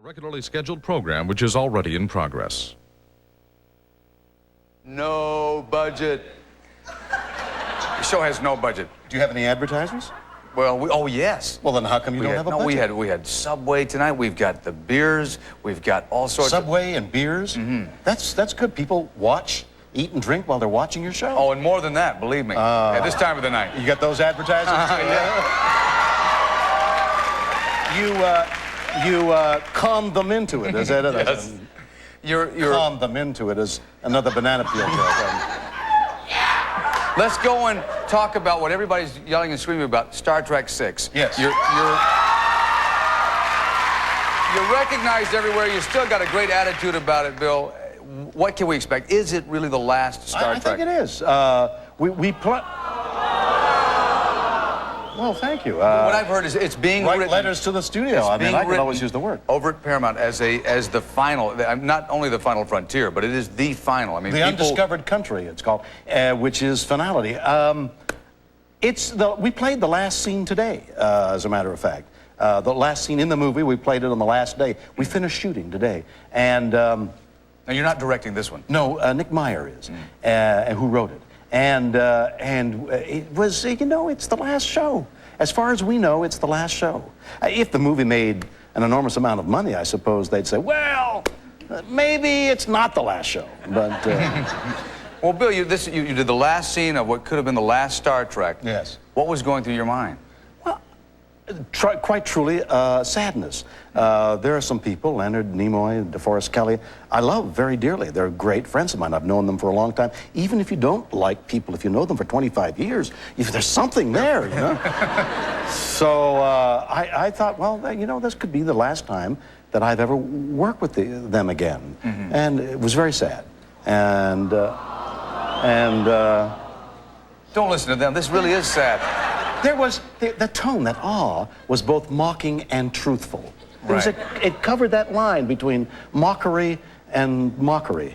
Regularly scheduled program which is already in progress. No budget. The show has no budget. Do you have any advertisers? Well, oh yes. Well, then how come you don't have a budget? We had Subway tonight. We've got the beers. We've got all sorts Subway and beers? Mm-hmm. That's good. People watch, eat, and drink while they're watching your show. Oh, and more than that, believe me. At this time of the night. You got those advertisers? You calmed them into it. Is that it? Yes. You're calmed them into it is another banana peel joke. Let's go and talk about what everybody's yelling and screaming about, Star Trek 6. Yes. You're recognized everywhere. You still got a great attitude about it, Bill. What can we expect? Is it really the last Star Trek? I think it is. Well, thank you. What I've heard is it's being write written... letters to the studio. I mean, I can always use the word. Over at Paramount as the final, not only the final frontier, but it is the final. I mean, the Undiscovered Country, it's called, which is finality. We played the last scene today, as a matter of fact. The last scene in the movie, we played it on the last day. We finished shooting today, and... now, you're not directing this one? No, Nick Meyer is, who wrote it. And it was, you know, it's the last show. As far as we know, it's the last show. If the movie made an enormous amount of money, I suppose they'd say, well, maybe it's not the last show. But well, Bill, you did the last scene of what could have been the last Star Trek. Yes. What was going through your mind? Well, quite truly, sadness. There are some people, Leonard Nimoy, DeForest Kelley, I love very dearly. They're great friends of mine. I've known them for a long time. Even if you don't like people, if you know them for 25 years, there's something there, you know? So I thought, well, you know, this could be the last time that I've ever worked with them again. Mm-hmm. And it was very sad. And don't listen to them. This really is sad. There was, the tone, that awe, was both mocking and truthful. Right. It covered that line between mockery and mockery.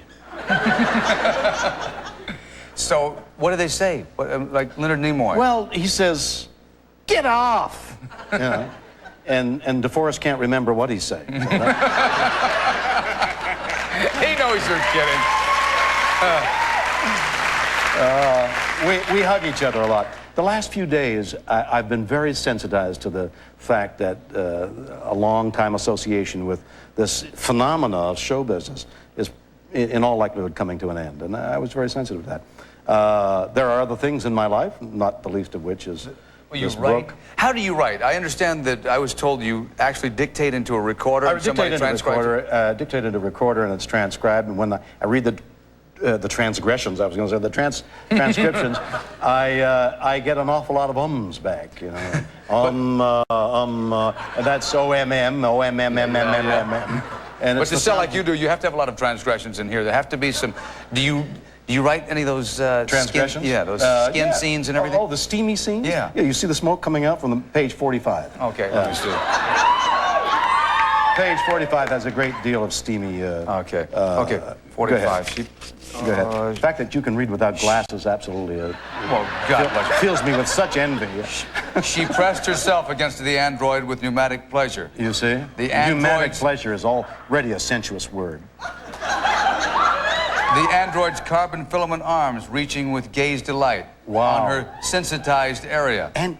So, what do they say? Like Leonard Nimoy? Well, he says, get off! You know? And DeForest can't remember what he's saying. He knows you're kidding. We hug each other a lot. The last few days, I've been very sensitized to the fact that a long-time association with this phenomena of show business is, in all likelihood, coming to an end. And I was very sensitive to that. There are other things in my life, not the least of which is this book. How do you write? I understand that I was told you actually dictate into a recorder. I dictate into a recorder, and it's transcribed. And when I read the transgressions, I was going to say the transcriptions, I get an awful lot of ums back, you know. That's O-M-M, O-M-M-M-M-M-M-M. But to sell like you do, you have to have a lot of transgressions in here. There have to be some. Do you write any of those transgressions? Those skin scenes and everything? Oh, the steamy scenes? Yeah. Yeah, you see the smoke coming out from page 45. Okay, let me see. Page 45 has a great deal of steamy... okay, 45. Go ahead. The fact that you can read without glasses absolutely fills me with such envy. She pressed herself against the android with pneumatic pleasure. You see? Pneumatic pleasure is already a sensuous word. The android's carbon filament arms reaching with gaze delight on her sensitized area. And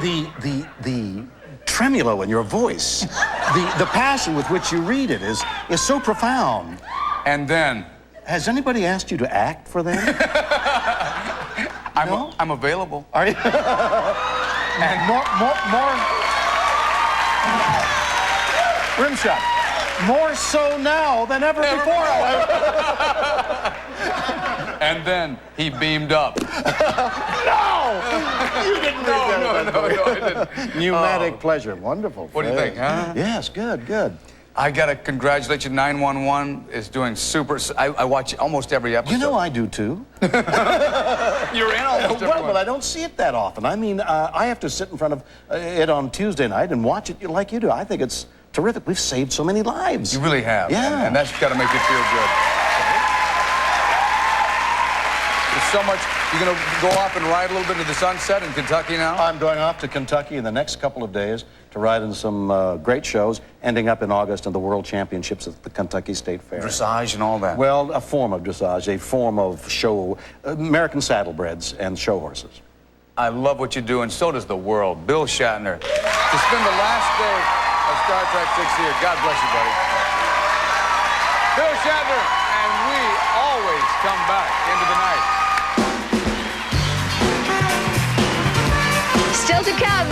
the tremolo in your voice, the passion with which you read it is so profound. And then, has anybody asked you to act for them? I'm available. Are you? And more rim shot. More so now than ever before. And then he beamed up. No! You didn't read that. No, I didn't. Pneumatic pleasure. Wonderful. What do you think, huh? Yes, good. I got to congratulate you. 911 is doing super. I watch almost every episode. You know I do, too. You're in almost every one. Well, but I don't see it that often. I mean, I have to sit in front of it on Tuesday night and watch it like you do. I think it's terrific. We've saved so many lives. You really have. Yeah. And that's got to make you feel good. so much. You're going to go off and ride a little bit into the sunset in Kentucky now? I'm going off to Kentucky in the next couple of days to ride in some great shows, ending up in August in the World Championships at the Kentucky State Fair. Dressage and all that. Well, a form of dressage, a form of show, American saddlebreds and show horses. I love what you do, and so does the world. Bill Shatner. To spend the last day of Star Trek 6 here. God bless you, buddy. Bill Shatner, and we always come back into the night. Still to come,